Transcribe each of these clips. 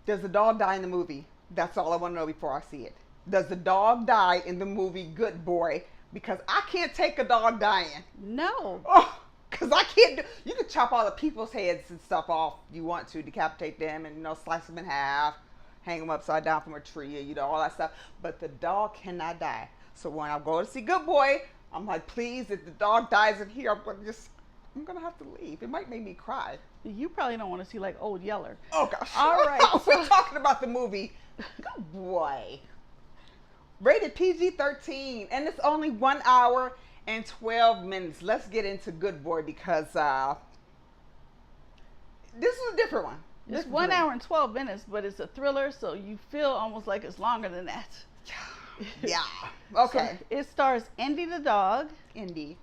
Does the dog die in the movie? That's all I want to know before I see it. Does the dog die in the movie Good Boy? Because I can't take a dog dying. No. Oh, because I can't do. You can chop all the people's heads and stuff off you want to, decapitate them, and slice them in half, hang them upside down from a tree, all that stuff. But the dog cannot die. So when I go to see Good Boy, I'm like, please, if the dog dies in here, I'm gonna have to leave. It might make me cry. You probably don't want to see like Old Yeller. Oh gosh. All right. We're talking about the movie Good Boy. Rated PG-13, and it's only 1 hour and 12 minutes. Let's get into Good Boy because this is a different one. It's 1 hour and 12 minutes, but it's a thriller, so you feel almost like it's longer than that. Yeah. Okay. So it stars Indy the dog, Indy,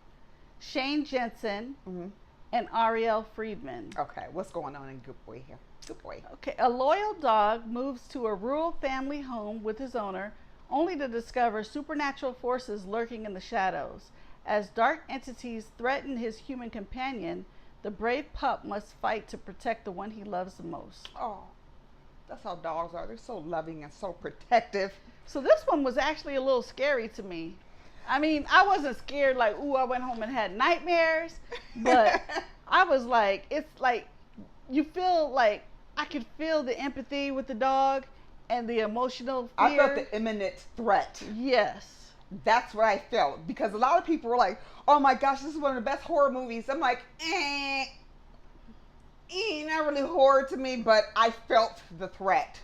Shane Jensen, mm-hmm. and Ariel Friedman. Okay, what's going on in Good Boy here? Good Boy. Okay, a loyal dog moves to a rural family home with his owner, only to discover supernatural forces lurking in the shadows. As dark entities threaten his human companion, the brave pup must fight to protect the one he loves the most. Oh, that's how dogs are. They're so loving and so protective. So this one was actually a little scary to me. I mean, I wasn't scared like, ooh, I went home and had nightmares, but I was like, it's like, you feel like, I could feel the empathy with the dog and the emotional fear. I felt the imminent threat. Yes. That's what I felt, because a lot of people were like, oh my gosh, this is one of the best horror movies. I'm like, not really horror to me, but I felt the threat,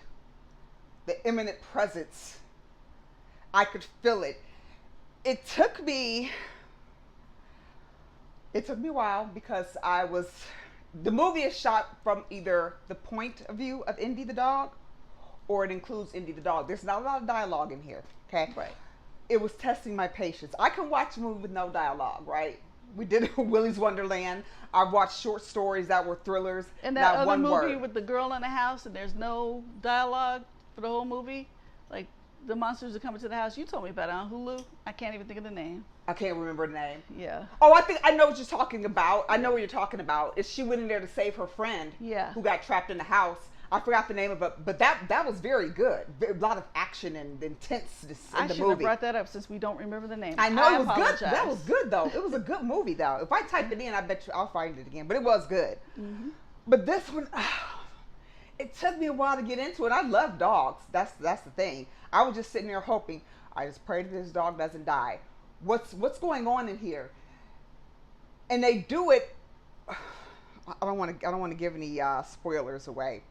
the imminent presence. I could feel it. It took me a while because the movie is shot from either the point of view of Indy the dog, or it includes Indy the dog. There's not a lot of dialogue in here, okay? Right. It was testing my patience. I can watch a movie with no dialogue, right? We did it with Willy's Wonderland. I've watched short stories that were thrillers. And that not other one movie word. with the girl in the house and there's no dialogue for the whole movie, like the monsters are coming to the house. You told me about it on Hulu. I can't even think of the name. I can't remember the name. Yeah. Oh, I think I know what you're talking about. I know what you're talking about. Is she went in there to save her friend? Yeah. Who got trapped in the house? I forgot the name of it, but that was very good. A lot of action and intenseness in the movie. I should have brought that up since we don't remember the name. I know it was apologize. good. That was good though. It was a good movie though. If I type it in, I bet you I'll find it again. But it was good. Mm-hmm. But this one, it took me a while to get into it. I love dogs. That's the thing. I was just sitting there hoping. I just pray that this dog doesn't die. What's going on in here? And they do it. I don't want to give any spoilers away.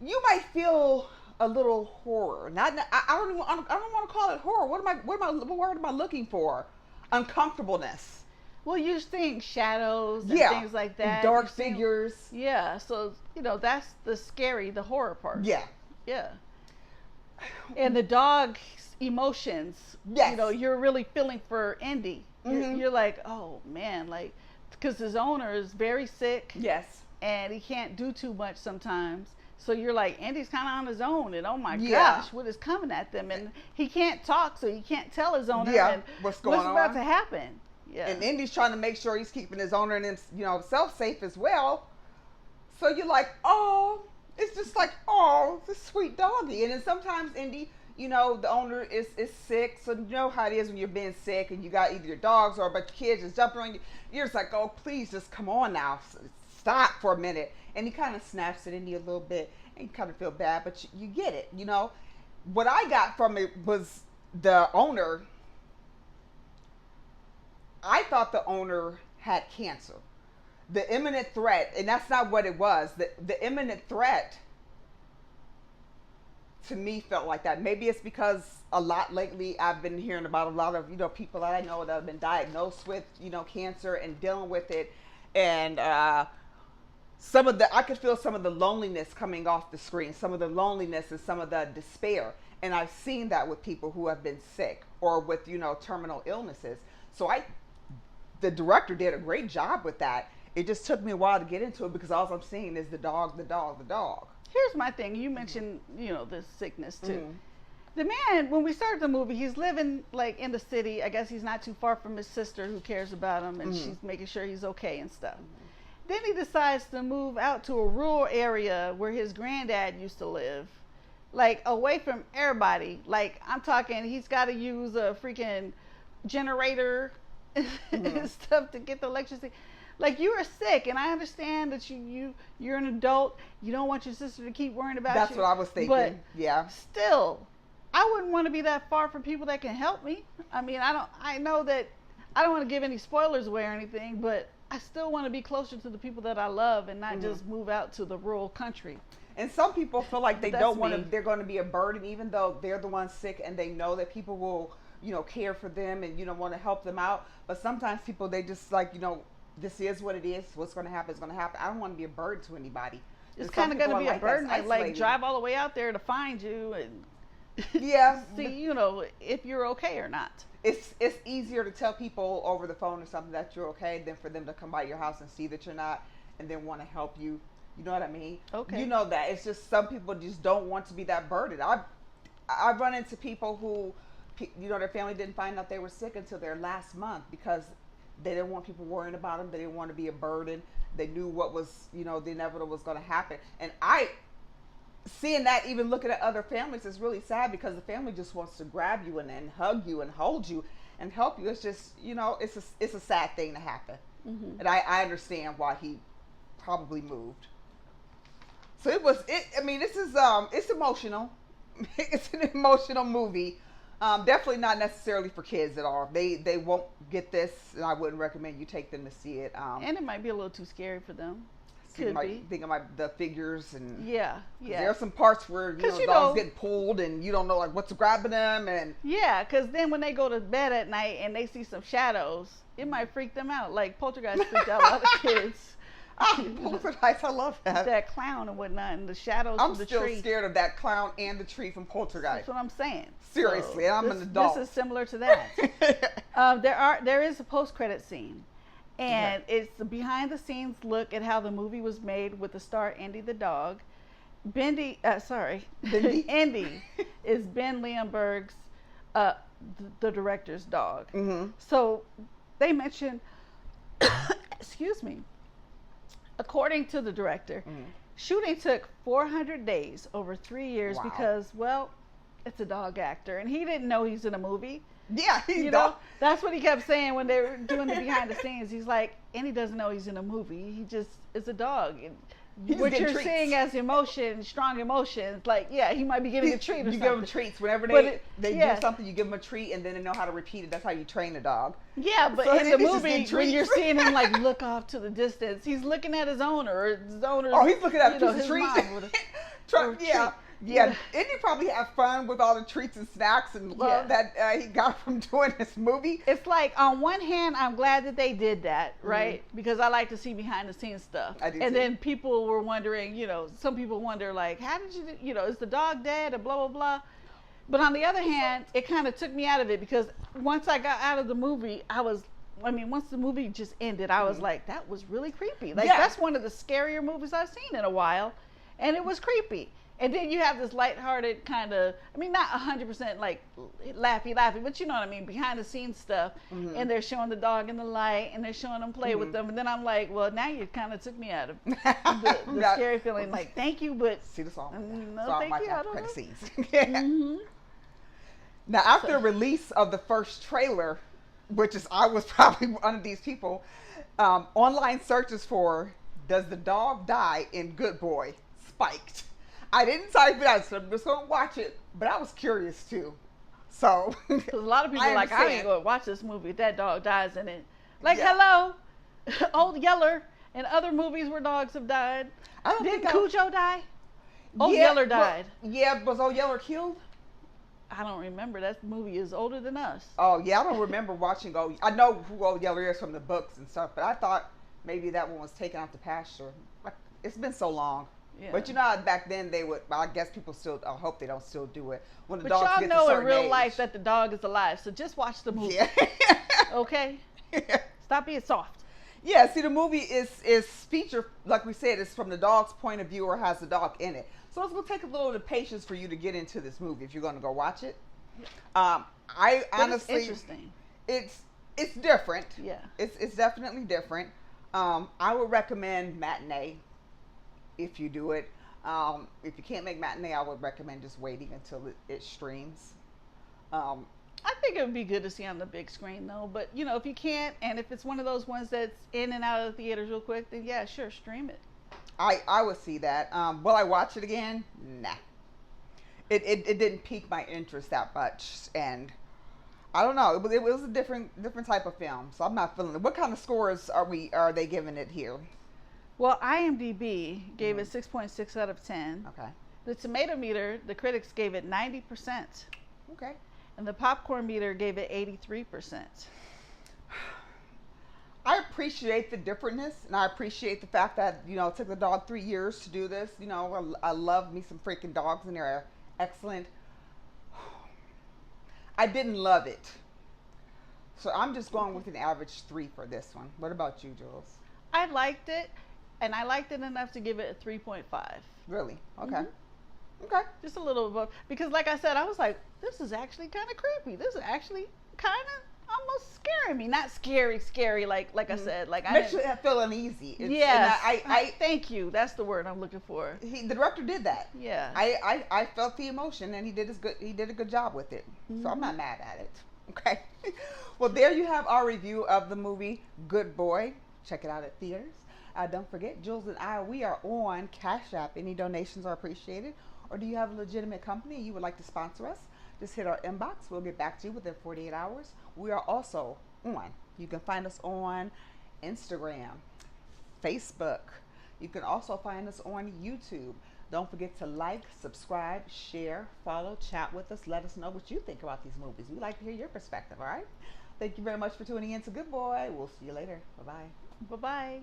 You might feel a little horror. Not I don't want to call it horror. What word am I looking for? Uncomfortableness. Well, you think shadows and things like that. And dark figures. Yeah, so that's the horror part. Yeah. Yeah. And the dog's emotions. Yes. You're really feeling for Indy. Mm-hmm. You're like, oh man, like, because his owner is very sick. Yes. And he can't do too much sometimes. So you're like, Andy's kind of on his own, and oh my gosh, what is coming at them? And he can't talk, so he can't tell his owner and what's about to happen. Yeah. And Indy's trying to make sure he's keeping his owner and himself safe as well. So you're like, oh, it's just like, oh, this sweet doggy. And then sometimes Indy, the owner is sick, so you know how it is when you're being sick and you got either your dogs or a bunch of kids just jumping on you. You're just like, oh, please just come on now. Stop for a minute. And he kind of snaps at Indy a little bit, and you kind of feel bad, but you get it, What I got from it was the owner. I thought the owner had cancer. The imminent threat, and that's not what it was. The imminent threat to me felt like that. Maybe it's because a lot lately I've been hearing about a lot of, people that I know that have been diagnosed with, cancer and dealing with it. And, I could feel some of the loneliness coming off the screen, some of the loneliness and some of the despair. And I've seen that with people who have been sick or with, terminal illnesses. So the director did a great job with that. It just took me a while to get into it because all I'm seeing is the dog. Here's my thing. You mentioned, this sickness too. Mm-hmm. The man, when we started the movie, he's living like in the city. I guess he's not too far from his sister who cares about him and she's making sure he's okay and stuff. Then he decides to move out to a rural area where his granddad used to live, like away from everybody. Like I'm talking, he's got to use a freaking generator and stuff to get the electricity. Like you are sick, and I understand that you're an adult. You don't want your sister to keep worrying about you. That's what I was thinking. But yeah. Still, I wouldn't want to be that far from people that can help me. I mean, I know that I don't want to give any spoilers away or anything, but I still want to be closer to the people that I love and not just move out to the rural country. And some people feel like they don't want to, me. they're going to be a burden, even though they're the ones sick and they know that people will, care for them and, want to help them out. But sometimes people, they just like, this is what it is. What's going to happen is going to happen. I don't want to be a burden to anybody. It's kind of going to be a burden. Like drive all the way out there to find you and see, if you're okay or not. It's easier to tell people over the phone or something that you're okay than for them to come by your house and see that you're not and then want to help you. You know what I mean? Okay. You know that. It's just some people just don't want to be that burden. I've run into people who, their family didn't find out they were sick until their last month because they didn't want people worrying about them. They didn't want to be a burden. They knew what was, the inevitable was going to happen. And seeing that, even looking at other families, is really sad because the family just wants to grab you and hug you and hold you and help you. It's just, it's a sad thing to happen. Mm-hmm. And I understand why he probably moved. So this is, it's emotional. It's an emotional movie. Definitely not necessarily for kids at all. They won't get this, and I wouldn't recommend you take them to see it. And it might be a little too scary for them. Could be. Think about the figures and yeah. There are some parts where the dogs getting pulled and you don't know like what's grabbing them and because then when they go to bed at night and they see some shadows, it might freak them out. Like Poltergeist freaked out a lot of kids. Poltergeist, I love that. That clown and whatnot and the shadows from the tree. I'm still scared of that clown and the tree from Poltergeist. That's what I'm saying. Seriously, I'm an adult. This is similar to that. There is a post-credit scene. And it's the behind-the-scenes look at how the movie was made with the star Andy the dog. Indy is Ben Leonberg's, the director's dog. Mm-hmm. So they mentioned, excuse me, according to the director, shooting took 400 days over 3 years because, it's a dog actor. And he didn't know he's in a movie. Yeah, that's what he kept saying when they were doing the behind the scenes. He's like, and he doesn't know he's in a movie. He just is a dog. And what you're seeing as emotion, strong emotions, like he might be getting a treat or something. You give them treats whenever they do something. You give them a treat, and then they know how to repeat it. That's how you train a dog. Yeah, but so in the movie, when you're seeing him like look off to the distance, he's looking at his owner. Or his owner's, he's looking at his treat. Treat. Yeah, and he probably have fun with all the treats and snacks and love that he got from doing this movie. It's like, on one hand, I'm glad that they did that, right? Mm-hmm. Because I like to see behind the scenes stuff. I do and too. Then people were wondering, some people wonder, like, how did you, is the dog dead or blah, blah, blah. But on the other hand, it kind of took me out of it because once I got out of the movie, once the movie just ended, I was like, that was really creepy. Like, that's one of the scarier movies I've seen in a while. And it was creepy. And then you have this lighthearted kind of, not 100% like laughy, but you know what I mean, behind the scenes stuff. Mm-hmm. And they're showing the dog in the light and they're showing them play with them. And then I'm like, well, now you kind of took me out of the scary feeling. Like, thank you, but see the song. No, thank you. I don't know. Scenes. Mm-hmm. Now, after release of the first trailer, I was probably one of these people, online searches for "Does the dog die in Good Boy?" spiked. I didn't type it out, so I'm just going to watch it, but I was curious too. So, because a lot of people are like, I ain't going to watch this movie if that dog dies in it. Like, hello, Old Yeller and other movies where dogs have died. Didn't Cujo die? Old Yeller died. Was Old Yeller killed? I don't remember. That movie is older than us. Oh, yeah, I don't remember watching I know who Old Yeller is from the books and stuff, but I thought maybe that one was taken out to pasture. It's been so long. Yeah. But back then they would. I guess people still. I hope they don't still do it. When the dogs get to a certain age. But y'all know in real life that the dog is alive. So just watch the movie. Yeah. Okay. Stop being soft. Yeah. See, the movie is feature, like we said, it's from the dog's point of view or has the dog in it. So it's gonna take a little bit of patience for you to get into this movie if you're gonna go watch it. Honestly, it's interesting. It's different. Yeah. It's definitely different. I would recommend matinee if you do it. If you can't make matinee, I would recommend just waiting until it streams. Um, I think it would be good to see on the big screen though. But you know, if you can't, and if it's one of those ones that's in and out of the theaters real quick, then yeah, sure, stream it. I would see that. Will I watch it again? Nah. It didn't pique my interest that much, and I don't know. It was a different type of film, so I'm not feeling it. What kind of scores are they giving it here? Well, IMDb gave Mhm. it 6.6 out of 10. Okay. The tomato meter, the critics gave it 90%, Okay. and the popcorn meter gave it 83%. I appreciate the differentness, and I appreciate the fact that it took the dog 3 years to do this. I love me some freaking dogs, and they're excellent. I didn't love it, so I'm just going with an average 3 for this one. What about you, Jules? I liked it, and I liked it enough to give it a 3.5. Really? Okay. Mhm. Okay. Just a little above, because like I said, I was like, this is actually kind of creepy. This is actually kind of almost scaring me. Not scary like I said, like I Makes didn't. you feel uneasy. Yes, I thank you. That's the word I'm looking for. the director did that. Yeah. I felt the emotion, and he did a good job with it. So I'm not mad at it. Okay. Well, there you have our review of the movie Good Boy. Check it out at theaters. Don't forget, Jules and we are on Cash App. Any donations are appreciated. Or do you have a legitimate company you would like to sponsor us? Just hit our inbox. We'll get back to you within 48 hours. We are also on. You can find us on Instagram, Facebook. You can also find us on YouTube. Don't forget to like, subscribe, share, follow, chat with us. Let us know what you think about these movies. We'd like to hear your perspective, all right? Thank you very much for tuning in to Good Boy. We'll see you later. Bye-bye. Bye bye.